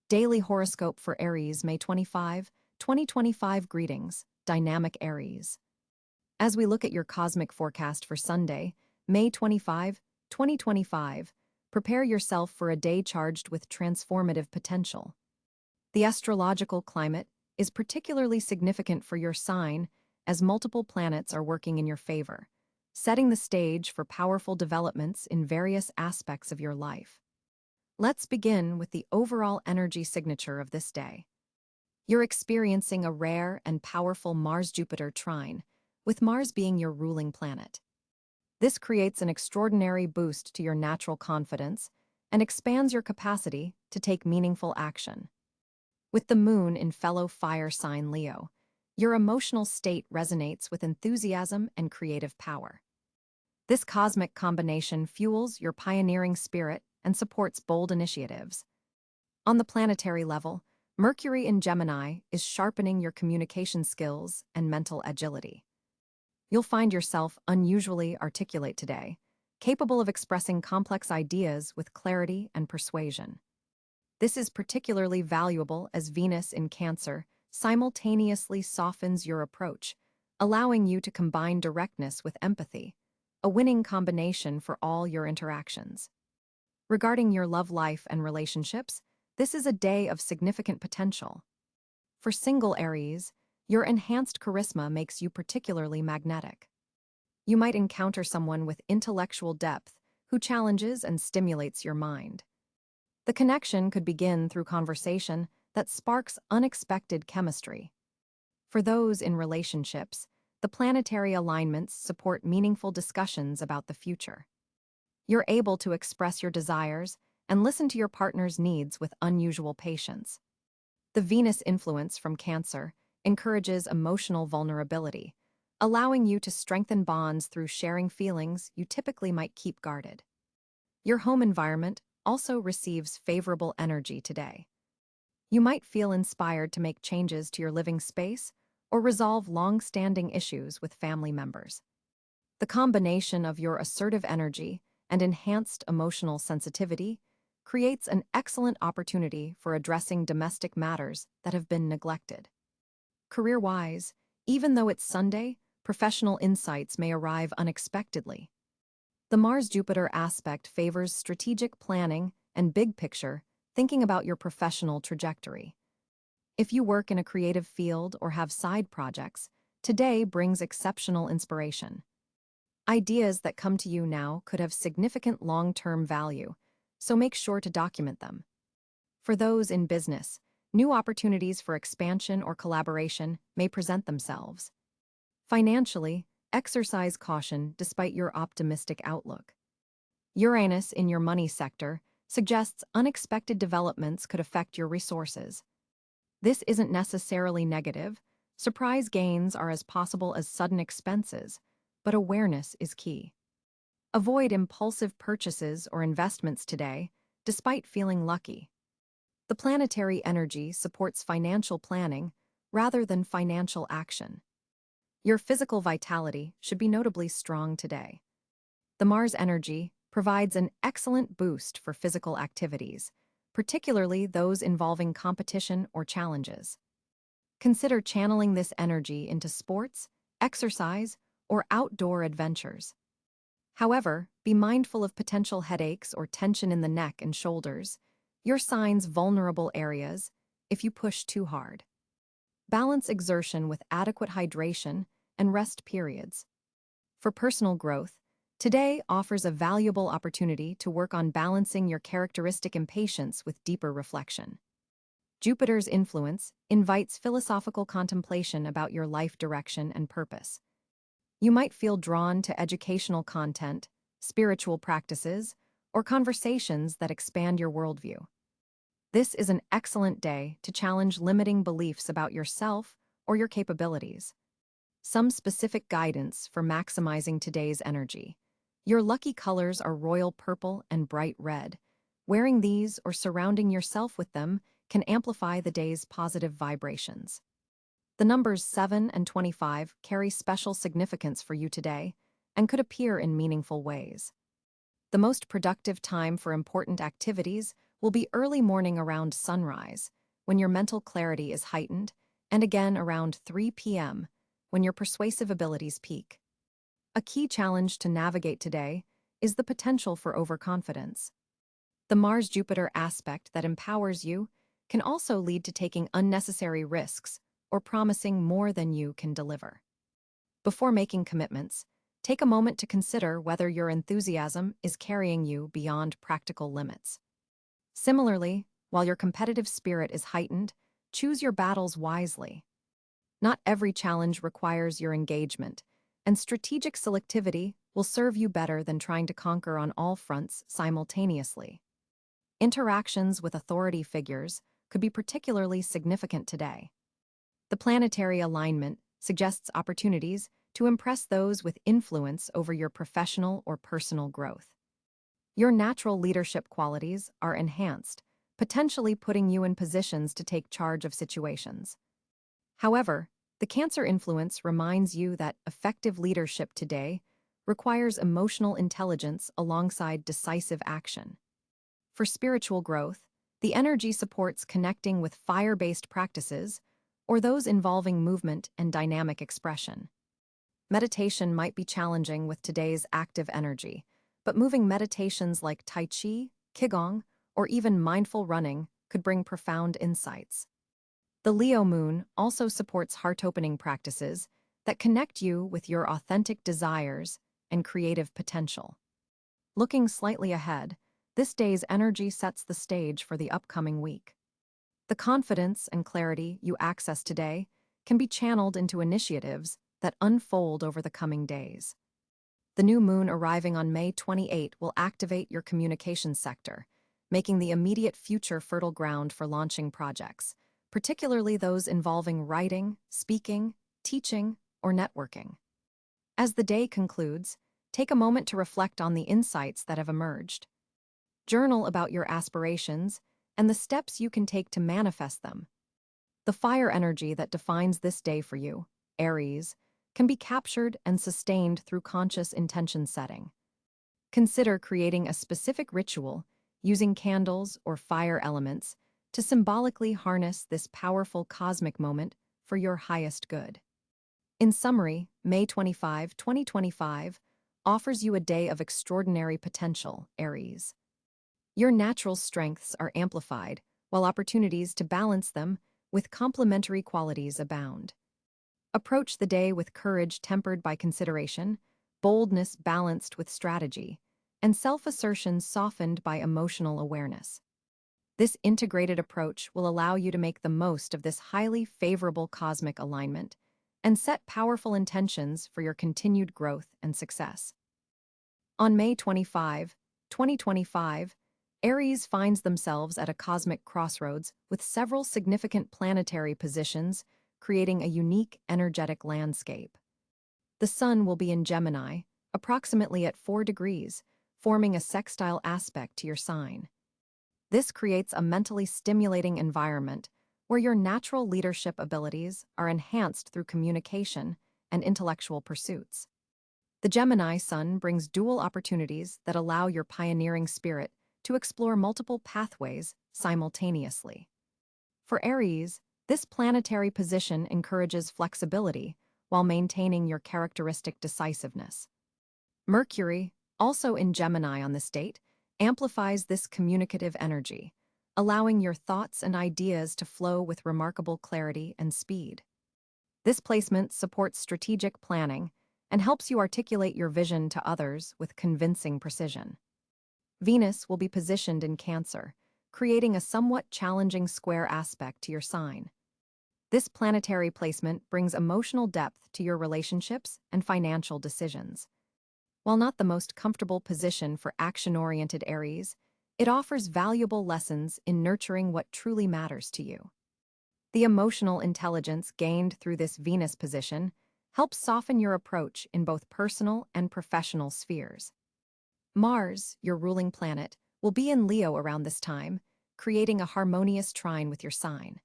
Daily Horoscope for Aries, May 25, 2025. Greetings, dynamic Aries. As we look at your cosmic forecast for Sunday, May 25, 2025, prepare yourself for a day charged with transformative potential. The astrological climate is particularly significant for your sign as multiple planets are working in your favor, setting the stage for powerful developments in various aspects of your life. Let's begin with the overall energy signature of this day. You're experiencing a rare and powerful Mars-Jupiter trine, with Mars being your ruling planet. This creates an extraordinary boost to your natural confidence and expands your capacity to take meaningful action. With the moon in fellow fire sign Leo, your emotional state resonates with enthusiasm and creative power. This cosmic combination fuels your pioneering spirit and supports bold initiatives. On the planetary level, Mercury in Gemini is sharpening your communication skills and mental agility. You'll find yourself unusually articulate today, capable of expressing complex ideas with clarity and persuasion. This is particularly valuable as Venus in Cáncer simultaneously softens your approach, allowing you to combine directness with empathy, a winning combination for all your interactions. Regarding your love life and relationships, this is a day of significant potential. For single Aries, your enhanced charisma makes you particularly magnetic. You might encounter someone with intellectual depth who challenges and stimulates your mind. The connection could begin through conversation that sparks unexpected chemistry. For those in relationships, the planetary alignments support meaningful discussions about the future. You're able to express your desires and listen to your partner's needs with unusual patience. The Venus influence from Cáncer encourages emotional vulnerability, allowing you to strengthen bonds through sharing feelings you typically might keep guarded. Your home environment also receives favorable energy today. You might feel inspired to make changes to your living space or resolve long-standing issues with family members. The combination of your assertive energy and enhanced emotional sensitivity creates an excellent opportunity for addressing domestic matters that have been neglected. Career-wise, even though it's Sunday, professional insights may arrive unexpectedly. The Mars-Jupiter aspect favors strategic planning and big-picture thinking about your professional trajectory. If you work in a creative field or have side projects, today brings exceptional inspiration. Ideas that come to you now could have significant long-term value, so make sure to document them. For those in business, new opportunities for expansion or collaboration may present themselves. Financially, exercise caution despite your optimistic outlook. Uranus in your money sector suggests unexpected developments could affect your resources. This isn't necessarily negative. Surprise gains are as possible as sudden expenses, but awareness is key. Avoid impulsive purchases or investments today, despite feeling lucky. The planetary energy supports financial planning rather than financial action. Your physical vitality should be notably strong today. The Mars energy provides an excellent boost for physical activities, particularly those involving competition or challenges. Consider channeling this energy into sports, exercise, or outdoor adventures. However, be mindful of potential headaches or tension in the neck and shoulders, your sign's vulnerable areas, if you push too hard. Balance exertion with adequate hydration and rest periods. For personal growth, today offers a valuable opportunity to work on balancing your characteristic impatience with deeper reflection. Jupiter's influence invites philosophical contemplation about your life direction and purpose. You might feel drawn to educational content, spiritual practices, or conversations that expand your worldview. This is an excellent day to challenge limiting beliefs about yourself or your capabilities. Some specific guidance for maximizing today's energy. Your lucky colors are royal purple and bright red. Wearing these or surrounding yourself with them can amplify the day's positive vibrations. The numbers 7 and 25 carry special significance for you today and could appear in meaningful ways. The most productive time for important activities will be early morning around sunrise, when your mental clarity is heightened, and again around 3 p.m., when your persuasive abilities peak. A key challenge to navigate today is the potential for overconfidence. The Mars-Jupiter aspect that empowers you can also lead to taking unnecessary risks or promising more than you can deliver. Before making commitments, take a moment to consider whether your enthusiasm is carrying you beyond practical limits. Similarly, while your competitive spirit is heightened, choose your battles wisely. Not every challenge requires your engagement, and strategic selectivity will serve you better than trying to conquer on all fronts simultaneously. Interactions with authority figures could be particularly significant today. The planetary alignment suggests opportunities to impress those with influence over your professional or personal growth. Your natural leadership qualities are enhanced, potentially putting you in positions to take charge of situations. However, the Cancer influence reminds you that effective leadership today requires emotional intelligence alongside decisive action. For spiritual growth, the energy supports connecting with fire-based practices or those involving movement and dynamic expression. Meditation might be challenging with today's active energy, but moving meditations like Tai Chi, Qigong, or even mindful running could bring profound insights. The Leo moon also supports heart-opening practices that connect you with your authentic desires and creative potential. Looking slightly ahead, this day's energy sets the stage for the upcoming week. The confidence and clarity you access today can be channeled into initiatives that unfold over the coming days. The new moon arriving on May 28 will activate your communications sector, making the immediate future fertile ground for launching projects, particularly those involving writing, speaking, teaching, or networking. As the day concludes, take a moment to reflect on the insights that have emerged. Journal about your aspirations and the steps you can take to manifest them. The fire energy that defines this day for you, Aries, can be captured and sustained through conscious intention setting. Consider creating a specific ritual using candles or fire elements to symbolically harness this powerful cosmic moment for your highest good. In summary, May 25, 2025 offers you a day of extraordinary potential, Aries. Your natural strengths are amplified, while opportunities to balance them with complementary qualities abound. Approach the day with courage tempered by consideration, boldness balanced with strategy, and self-assertion softened by emotional awareness. This integrated approach will allow you to make the most of this highly favorable cosmic alignment and set powerful intentions for your continued growth and success. On May 25, 2025, Aries finds themselves at a cosmic crossroads with several significant planetary positions, creating a unique, energetic landscape. The Sun will be in Gemini, approximately at 4 degrees, forming a sextile aspect to your sign. This creates a mentally stimulating environment where your natural leadership abilities are enhanced through communication and intellectual pursuits. The Gemini Sun brings dual opportunities that allow your pioneering spirit to explore multiple pathways simultaneously. For Aries, this planetary position encourages flexibility while maintaining your characteristic decisiveness. Mercury, also in Gemini on this date, amplifies this communicative energy, allowing your thoughts and ideas to flow with remarkable clarity and speed. This placement supports strategic planning and helps you articulate your vision to others with convincing precision. Venus will be positioned in Cáncer, creating a somewhat challenging square aspect to your sign. This planetary placement brings emotional depth to your relationships and financial decisions. While not the most comfortable position for action-oriented Aries, it offers valuable lessons in nurturing what truly matters to you. The emotional intelligence gained through this Venus position helps soften your approach in both personal and professional spheres. Mars, your ruling planet, will be in Leo around this time, creating a harmonious trine with your sign.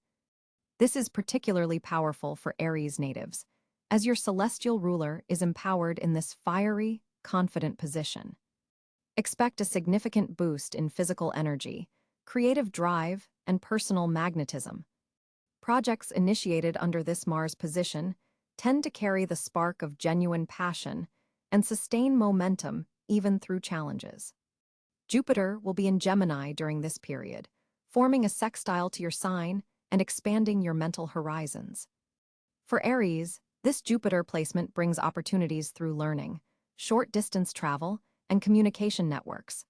This is particularly powerful for Aries natives, as your celestial ruler is empowered in this fiery, confident position. Expect a significant boost in physical energy, creative drive, and personal magnetism. Projects initiated under this Mars position tend to carry the spark of genuine passion and sustain momentum even through challenges. Jupiter will be in Gemini during this period, forming a sextile to your sign and expanding your mental horizons. For Aries, this Jupiter placement brings opportunities through learning, short-distance travel, and communication networks.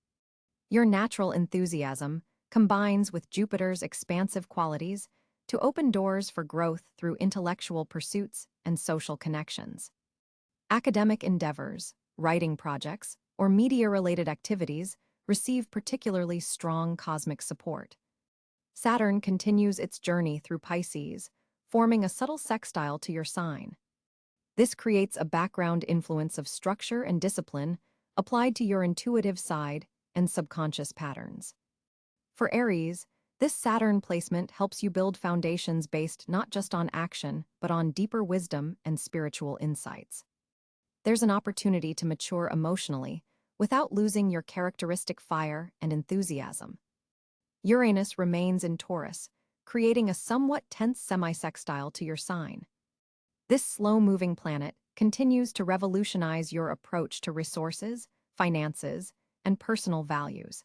Your natural enthusiasm combines with Jupiter's expansive qualities to open doors for growth through intellectual pursuits and social connections. Academic endeavors, writing projects, or media-related activities receive particularly strong cosmic support. Saturn continues its journey through Pisces, forming a subtle sextile to your sign. This creates a background influence of structure and discipline applied to your intuitive side and subconscious patterns. For Aries, this Saturn placement helps you build foundations based not just on action, but on deeper wisdom and spiritual insights. There's an opportunity to mature emotionally without losing your characteristic fire and enthusiasm. Uranus remains in Taurus, creating a somewhat tense semi-sextile to your sign. This slow-moving planet continues to revolutionize your approach to resources, finances, and personal values.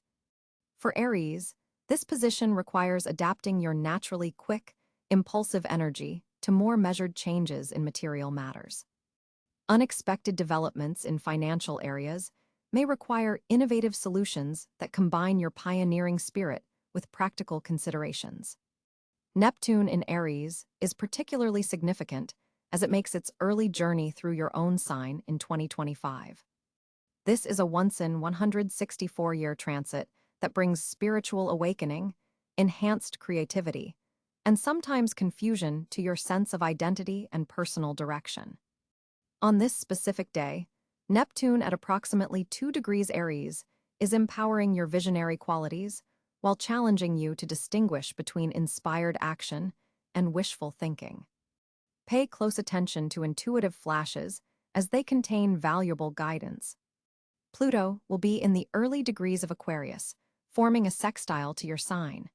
For Aries, this position requires adapting your naturally quick, impulsive energy to more measured changes in material matters. Unexpected developments in financial areas may require innovative solutions that combine your pioneering spirit with practical considerations. Neptune in Aries is particularly significant as it makes its early journey through your own sign in 2025. This is a once-in-164-year transit that brings spiritual awakening, enhanced creativity, and sometimes confusion to your sense of identity and personal direction. On this specific day, Neptune at approximately 2 degrees Aries is empowering your visionary qualities while challenging you to distinguish between inspired action and wishful thinking. Pay close attention to intuitive flashes as they contain valuable guidance. Pluto will be in the early degrees of Aquarius, forming a sextile to your sign.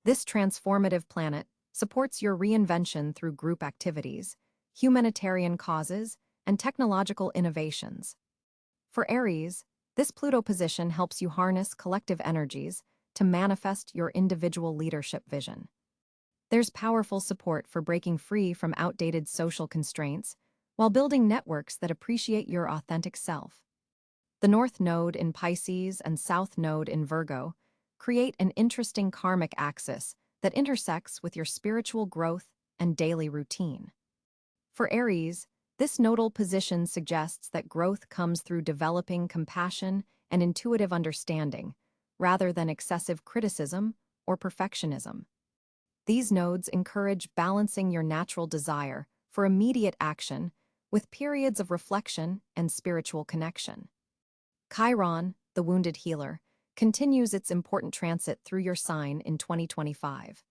This transformative planet supports your reinvention through group activities, humanitarian causes, and technological innovations. For Aries, this Pluto position helps you harness collective energies to manifest your individual leadership vision. There's powerful support for breaking free from outdated social constraints while building networks that appreciate your authentic self. The North Node in Pisces and South Node in Virgo create an interesting karmic axis that intersects with your spiritual growth and daily routine. For Aries, this nodal position suggests that growth comes through developing compassion and intuitive understanding, rather than excessive criticism or perfectionism. These nodes encourage balancing your natural desire for immediate action with periods of reflection and spiritual connection. Chiron, the wounded healer, continues its important transit through your sign in 2025.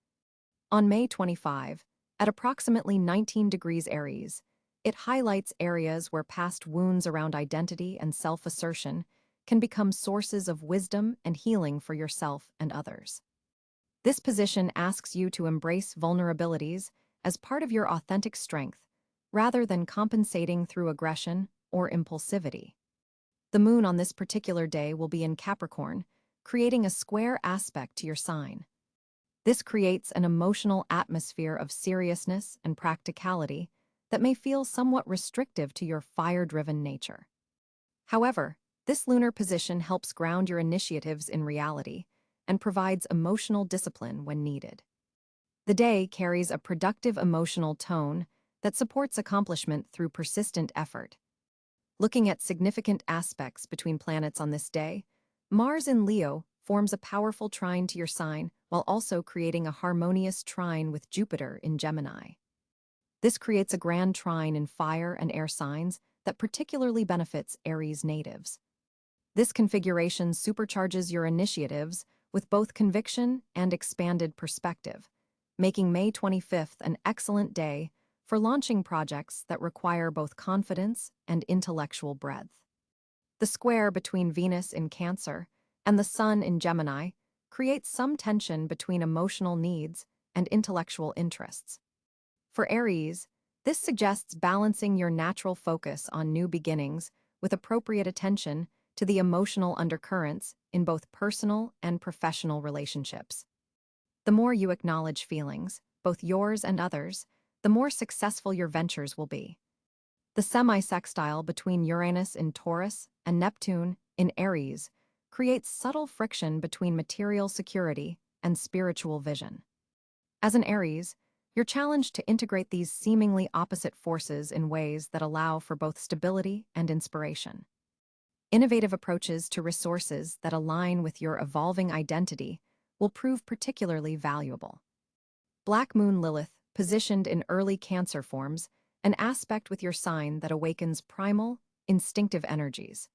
On May 25, at approximately 19 degrees Aries, it highlights areas where past wounds around identity and self-assertion can become sources of wisdom and healing for yourself and others. This position asks you to embrace vulnerabilities as part of your authentic strength, rather than compensating through aggression or impulsivity. The moon on this particular day will be in Capricorn, creating a square aspect to your sign. This creates an emotional atmosphere of seriousness and practicality that may feel somewhat restrictive to your fire-driven nature. However, this lunar position helps ground your initiatives in reality and provides emotional discipline when needed. The day carries a productive emotional tone that supports accomplishment through persistent effort. Looking at significant aspects between planets on this day, Mars in Leo forms a powerful trine to your sign while also creating a harmonious trine with Jupiter in Gemini. This creates a grand trine in fire and air signs that particularly benefits Aries natives. This configuration supercharges your initiatives with both conviction and expanded perspective, making May 25th an excellent day for launching projects that require both confidence and intellectual breadth. The square between Venus in Cáncer and the Sun in Gemini creates some tension between emotional needs and intellectual interests. For Aries, this suggests balancing your natural focus on new beginnings with appropriate attention to the emotional undercurrents in both personal and professional relationships. The more you acknowledge feelings, both yours and others, the more successful your ventures will be. The semi-sextile between Uranus in Taurus and Neptune in Aries creates subtle friction between material security and spiritual vision. As an Aries, you're challenged to integrate these seemingly opposite forces in ways that allow for both stability and inspiration. Innovative approaches to resources that align with your evolving identity will prove particularly valuable. Black Moon Lilith, positioned in early Cáncer, forms an aspect with your sign that awakens primal, instinctive energies.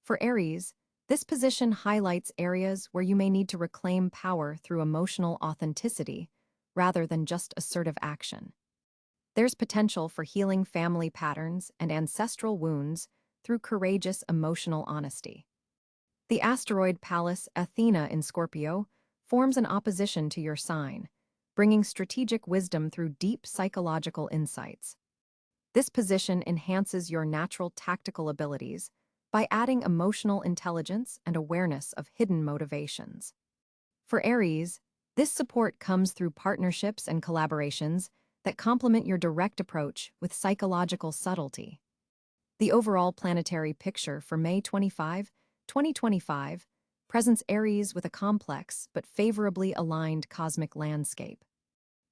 For Aries, this position highlights areas where you may need to reclaim power through emotional authenticity rather than just assertive action. There's potential for healing family patterns and ancestral wounds through courageous emotional honesty. The asteroid Pallas Athena in Scorpio forms an opposition to your sign, bringing strategic wisdom through deep psychological insights. This position enhances your natural tactical abilities by adding emotional intelligence and awareness of hidden motivations. For Aries, this support comes through partnerships and collaborations that complement your direct approach with psychological subtlety. The overall planetary picture for May 25, 2025, presents Aries with a complex but favorably aligned cosmic landscape.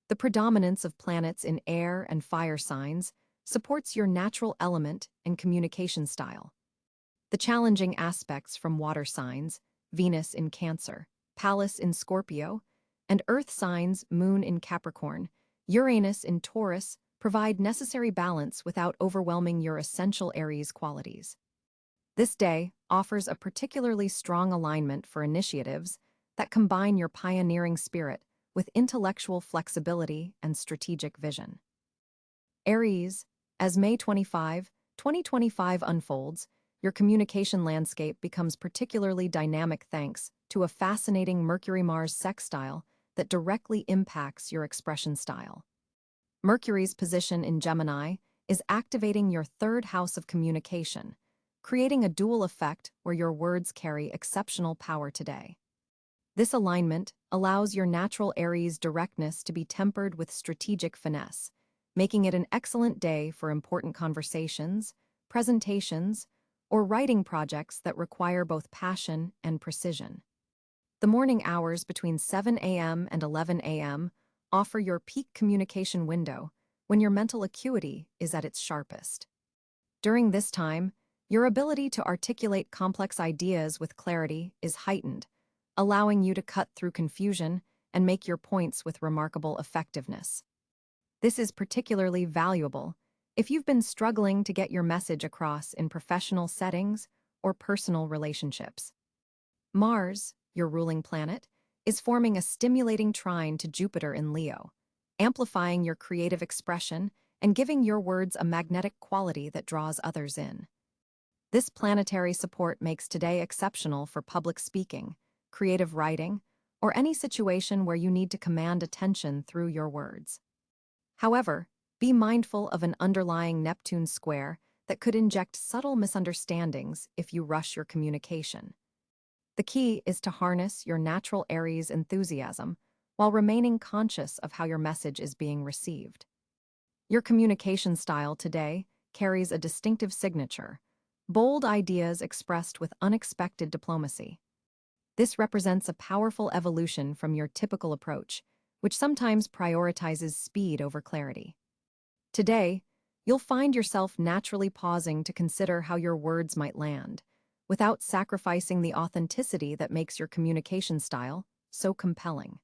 The predominance of planets in air and fire signs supports your natural element and communication style. The challenging aspects from water signs, Venus in Cáncer, Pallas in Scorpio, and earth signs, Moon in Capricorn, Uranus in Taurus, provide necessary balance without overwhelming your essential Aries qualities. This day offers a particularly strong alignment for initiatives that combine your pioneering spirit with intellectual flexibility and strategic vision. Aries, as May 25, 2025 unfolds, your communication landscape becomes particularly dynamic thanks to a fascinating Mercury-Mars sextile that directly impacts your expression style. Mercury's position in Gemini is activating your third house of communication, creating a dual effect where your words carry exceptional power today. This alignment allows your natural Aries directness to be tempered with strategic finesse, making it an excellent day for important conversations, presentations, or writing projects that require both passion and precision. The morning hours between 7 a.m. and 11 a.m. offer your peak communication window when your mental acuity is at its sharpest. During this time, your ability to articulate complex ideas with clarity is heightened, allowing you to cut through confusion and make your points with remarkable effectiveness. This is particularly valuable if you've been struggling to get your message across in professional settings or personal relationships. Mars, your ruling planet, is forming a stimulating trine to Jupiter in Leo, amplifying your creative expression and giving your words a magnetic quality that draws others in. This planetary support makes today exceptional for public speaking, creative writing, or any situation where you need to command attention through your words. However, be mindful of an underlying Neptune square that could inject subtle misunderstandings if you rush your communication. The key is to harness your natural Aries enthusiasm while remaining conscious of how your message is being received. Your communication style today carries a distinctive signature, bold ideas expressed with unexpected diplomacy. This represents a powerful evolution from your typical approach, which sometimes prioritizes speed over clarity. Today, you'll find yourself naturally pausing to consider how your words might land, without sacrificing the authenticity that makes your communication style so compelling.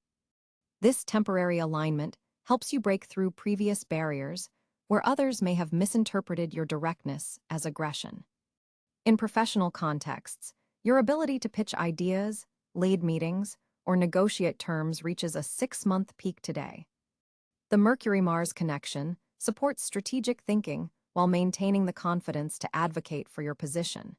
This temporary alignment helps you break through previous barriers where others may have misinterpreted your directness as aggression. In professional contexts, your ability to pitch ideas, lead meetings, or negotiate terms reaches a 6-month peak today. The Mercury-Mars connection supports strategic thinking while maintaining the confidence to advocate for your position.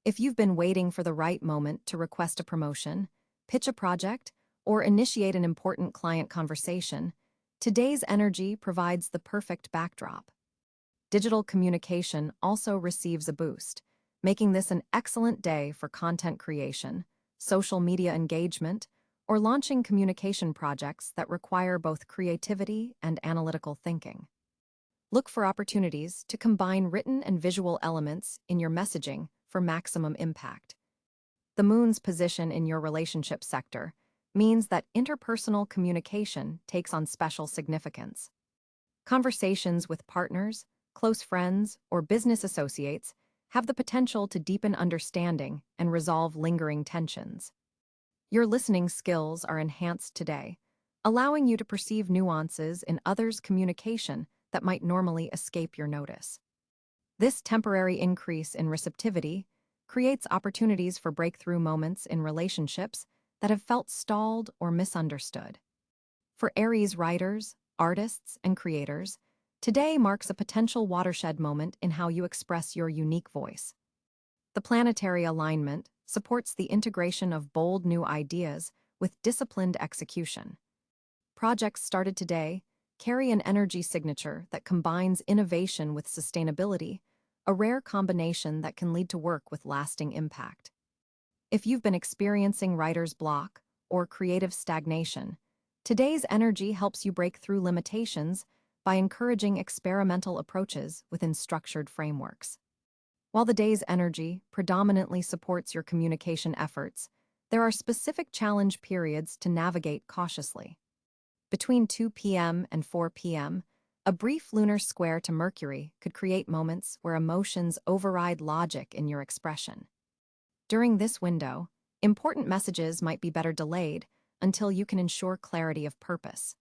If you've been waiting for the right moment to request a promotion, pitch a project, or initiate an important client conversation, today's energy provides the perfect backdrop. Digital communication also receives a boost, making this an excellent day for content creation, social media engagement, or launching communication projects that require both creativity and analytical thinking. Look for opportunities to combine written and visual elements in your messaging for maximum impact. The moon's position in your relationship sector means that interpersonal communication takes on special significance. Conversations with partners, close friends, or business associates have the potential to deepen understanding and resolve lingering tensions. Your listening skills are enhanced today, allowing you to perceive nuances in others' communication that might normally escape your notice. This temporary increase in receptivity creates opportunities for breakthrough moments in relationships that have felt stalled or misunderstood. For Aries writers, artists, and creators, today marks a potential watershed moment in how you express your unique voice. The planetary alignment supports the integration of bold new ideas with disciplined execution. Projects started today carry an energy signature that combines innovation with sustainability, a rare combination that can lead to work with lasting impact. If you've been experiencing writer's block or creative stagnation, today's energy helps you break through limitations by encouraging experimental approaches within structured frameworks. While the day's energy predominantly supports your communication efforts, there are specific challenge periods to navigate cautiously. Between 2 p.m. and 4 p.m., a brief lunar square to Mercury could create moments where emotions override logic in your expression. During this window, important messages might be better delayed until you can ensure clarity of purpose.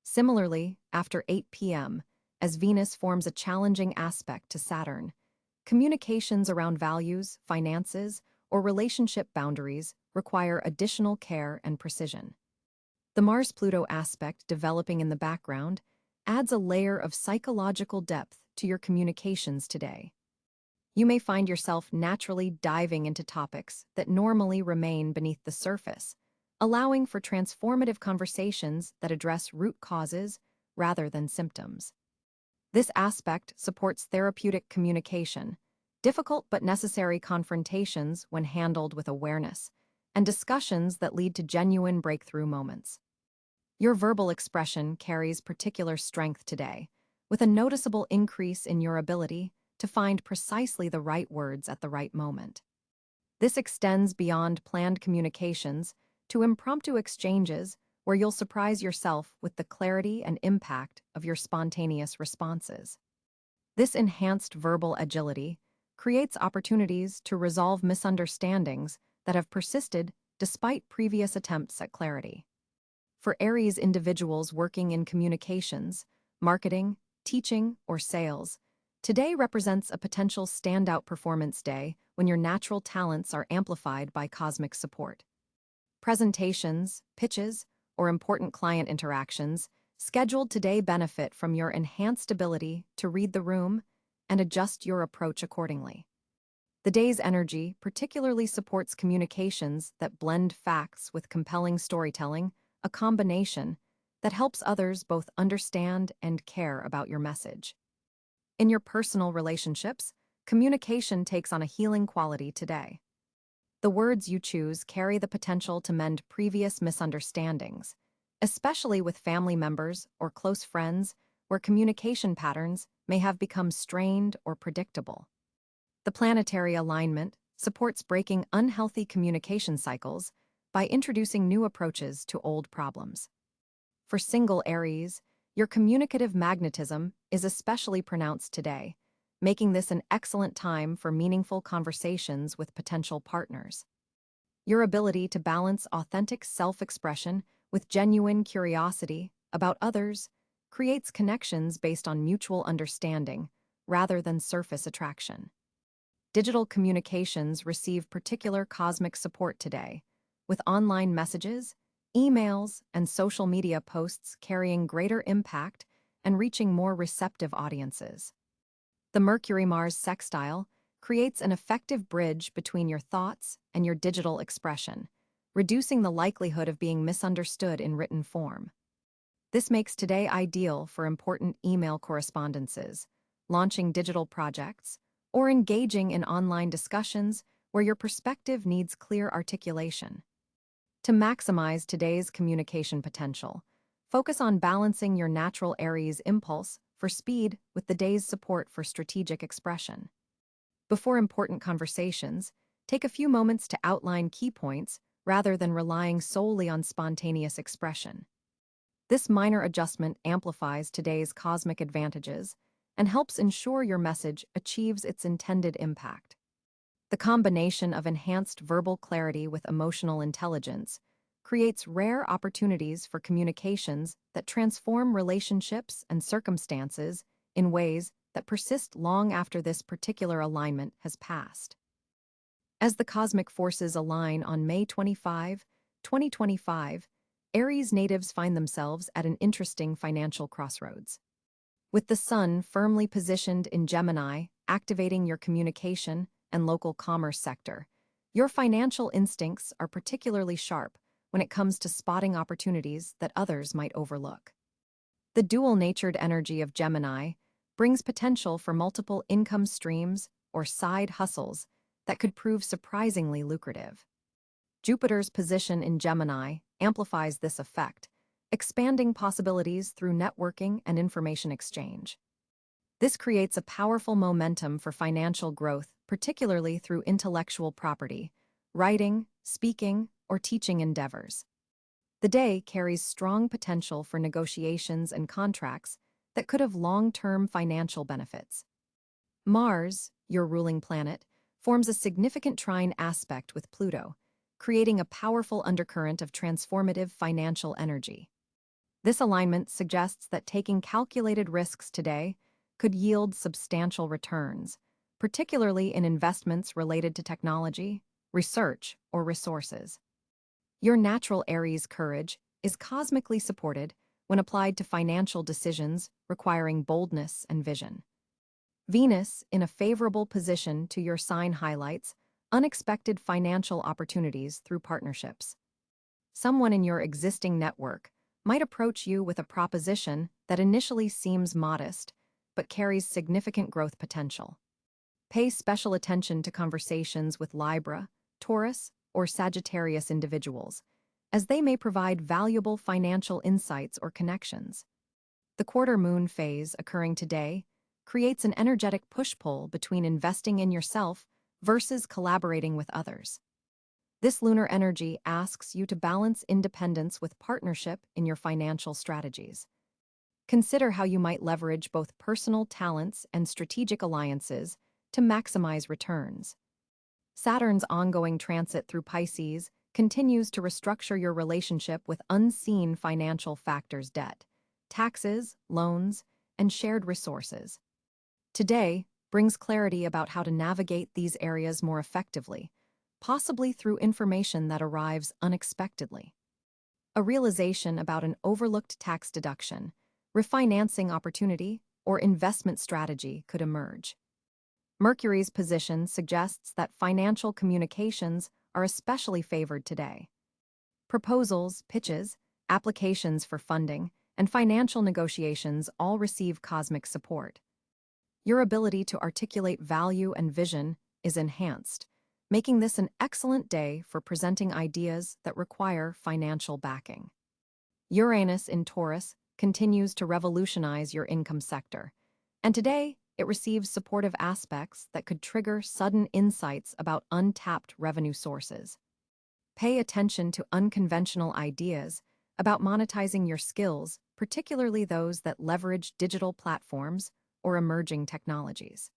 Similarly, after 8 p.m., as Venus forms a challenging aspect to Saturn, communications around values, finances, or relationship boundaries require additional care and precision. The Mars-Pluto aspect developing in the background adds a layer of psychological depth to your communications today. You may find yourself naturally diving into topics that normally remain beneath the surface, allowing for transformative conversations that address root causes rather than symptoms. This aspect supports therapeutic communication, difficult but necessary confrontations when handled with awareness, and discussions that lead to genuine breakthrough moments. Your verbal expression carries particular strength today, with a noticeable increase in your ability to find precisely the right words at the right moment. This extends beyond planned communications to impromptu exchanges where you'll surprise yourself with the clarity and impact of your spontaneous responses. This enhanced verbal agility creates opportunities to resolve misunderstandings that have persisted despite previous attempts at clarity. For Aries individuals working in communications, marketing, teaching, or sales, today represents a potential standout performance day when your natural talents are amplified by cosmic support. Presentations, pitches, or important client interactions scheduled today benefit from your enhanced ability to read the room and adjust your approach accordingly. The day's energy particularly supports communications that blend facts with compelling storytelling, a combination that helps others both understand and care about your message. In your personal relationships, communication takes on a healing quality today. The words you choose carry the potential to mend previous misunderstandings, especially with family members or close friends where communication patterns may have become strained or predictable. The planetary alignment supports breaking unhealthy communication cycles by introducing new approaches to old problems. For single Aries, your communicative magnetism is especially pronounced today, making this an excellent time for meaningful conversations with potential partners. Your ability to balance authentic self-expression with genuine curiosity about others creates connections based on mutual understanding rather than surface attraction. Digital communications receive particular cosmic support today, with online messages, emails, and social media posts carrying greater impact and reaching more receptive audiences. The Mercury-Mars sextile creates an effective bridge between your thoughts and your digital expression, reducing the likelihood of being misunderstood in written form. This makes today ideal for important email correspondences, launching digital projects, or engaging in online discussions where your perspective needs clear articulation. To maximize today's communication potential, focus on balancing your natural Aries impulse for speed with the day's support for strategic expression. Before important conversations, take a few moments to outline key points rather than relying solely on spontaneous expression. This minor adjustment amplifies today's cosmic advantages and helps ensure your message achieves its intended impact. The combination of enhanced verbal clarity with emotional intelligence creates rare opportunities for communications that transform relationships and circumstances in ways that persist long after this particular alignment has passed. As the cosmic forces align on May 25, 2025, Aries natives find themselves at an interesting financial crossroads. With the sun firmly positioned in Gemini, activating your communication and local commerce sector, your financial instincts are particularly sharp when it comes to spotting opportunities that others might overlook. The dual-natured energy of Gemini brings potential for multiple income streams or side hustles that could prove surprisingly lucrative. Jupiter's position in Gemini amplifies this effect, expanding possibilities through networking and information exchange. This creates a powerful momentum for financial growth, particularly through intellectual property, writing, speaking, or teaching endeavors. The day carries strong potential for negotiations and contracts that could have long-term financial benefits. Mars, your ruling planet, forms a significant trine aspect with Pluto, creating a powerful undercurrent of transformative financial energy. This alignment suggests that taking calculated risks today could yield substantial returns, particularly in investments related to technology, research, or resources. Your natural Aries courage is cosmically supported when applied to financial decisions requiring boldness and vision. Venus, in a favorable position to your sign, highlights unexpected financial opportunities through partnerships. Someone in your existing network might approach you with a proposition that initially seems modest but carries significant growth potential. Pay special attention to conversations with Libra, Taurus, or Sagittarius individuals, as they may provide valuable financial insights or connections. The quarter moon phase occurring today creates an energetic push-pull between investing in yourself versus collaborating with others. This lunar energy asks you to balance independence with partnership in your financial strategies. Consider how you might leverage both personal talents and strategic alliances to maximize returns. Saturn's ongoing transit through Pisces continues to restructure your relationship with unseen financial factors: debt, taxes, loans, and shared resources. Today brings clarity about how to navigate these areas more effectively, possibly through information that arrives unexpectedly. A realization about an overlooked tax deduction, refinancing opportunity, or investment strategy could emerge. Mercury's position suggests that financial communications are especially favored today. Proposals, pitches, applications for funding, and financial negotiations all receive cosmic support. Your ability to articulate value and vision is enhanced, making this an excellent day for presenting ideas that require financial backing. Uranus in Taurus continues to revolutionize your income sector, and today it receives supportive aspects that could trigger sudden insights about untapped revenue sources. Pay attention to unconventional ideas about monetizing your skills, particularly those that leverage digital platforms or emerging technologies.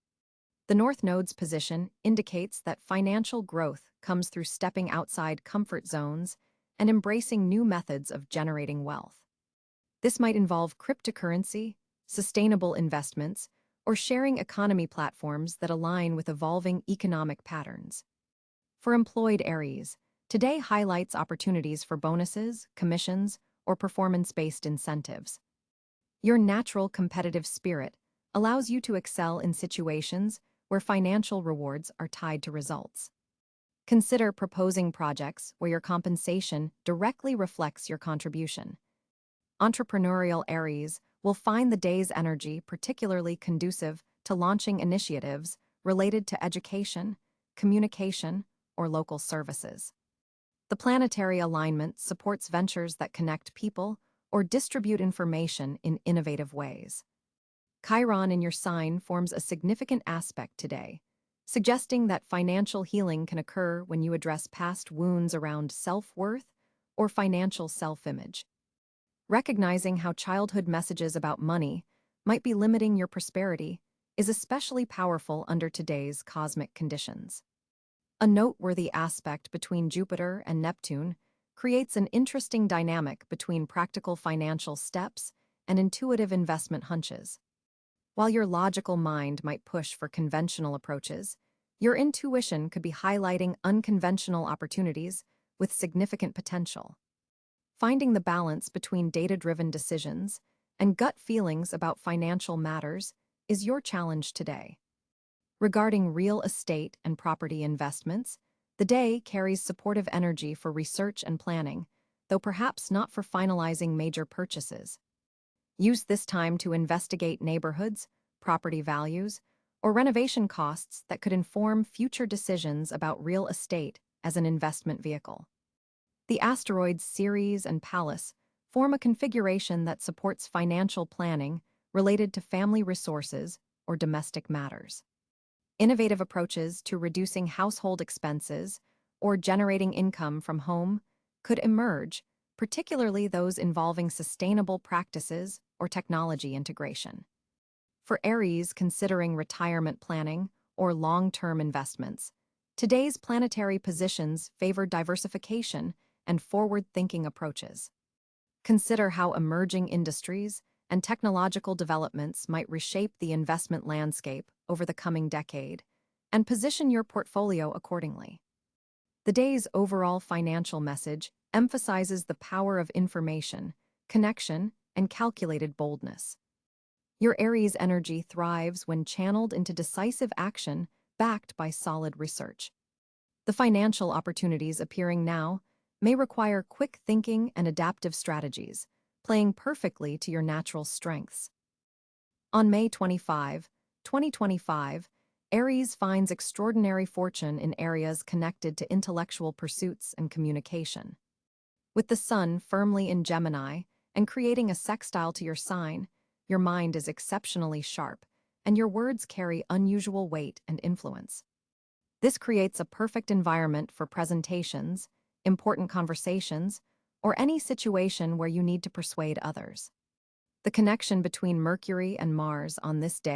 The North Node's position indicates that financial growth comes through stepping outside comfort zones and embracing new methods of generating wealth. This might involve cryptocurrency, sustainable investments, or sharing economy platforms that align with evolving economic patterns. For employed Aries, today highlights opportunities for bonuses, commissions, or performance-based incentives. Your natural competitive spirit allows you to excel in situations where financial rewards are tied to results. Consider proposing projects where your compensation directly reflects your contribution. Entrepreneurial Aries will find the day's energy particularly conducive to launching initiatives related to education, communication, or local services. The planetary alignment supports ventures that connect people or distribute information in innovative ways. Chiron in your sign forms a significant aspect today, suggesting that financial healing can occur when you address past wounds around self-worth or financial self-image. Recognizing how childhood messages about money might be limiting your prosperity is especially powerful under today's cosmic conditions. A noteworthy aspect between Jupiter and Neptune creates an interesting dynamic between practical financial steps and intuitive investment hunches. While your logical mind might push for conventional approaches, your intuition could be highlighting unconventional opportunities with significant potential. Finding the balance between data-driven decisions and gut feelings about financial matters is your challenge today. Regarding real estate and property investments, the day carries supportive energy for research and planning, though perhaps not for finalizing major purchases. Use this time to investigate neighborhoods, property values, or renovation costs that could inform future decisions about real estate as an investment vehicle. The asteroids Ceres and Pallas form a configuration that supports financial planning related to family resources or domestic matters. Innovative approaches to reducing household expenses or generating income from home could emerge, particularly those involving sustainable practices or technology integration. For Aries considering retirement planning or long-term investments, today's planetary positions favor diversification and forward-thinking approaches. Consider how emerging industries and technological developments might reshape the investment landscape over the coming decade, and position your portfolio accordingly. The day's overall financial message emphasizes the power of information, connection, and calculated boldness. Your Aries energy thrives when channeled into decisive action backed by solid research. The financial opportunities appearing now may require quick thinking and adaptive strategies, playing perfectly to your natural strengths. On May 25, 2025, Aries finds extraordinary fortune in areas connected to intellectual pursuits and communication. With the Sun firmly in Gemini and creating a sextile to your sign, your mind is exceptionally sharp, and your words carry unusual weight and influence. This creates a perfect environment for presentations, important conversations, or any situation where you need to persuade others. The connection between Mercury and Mars on this day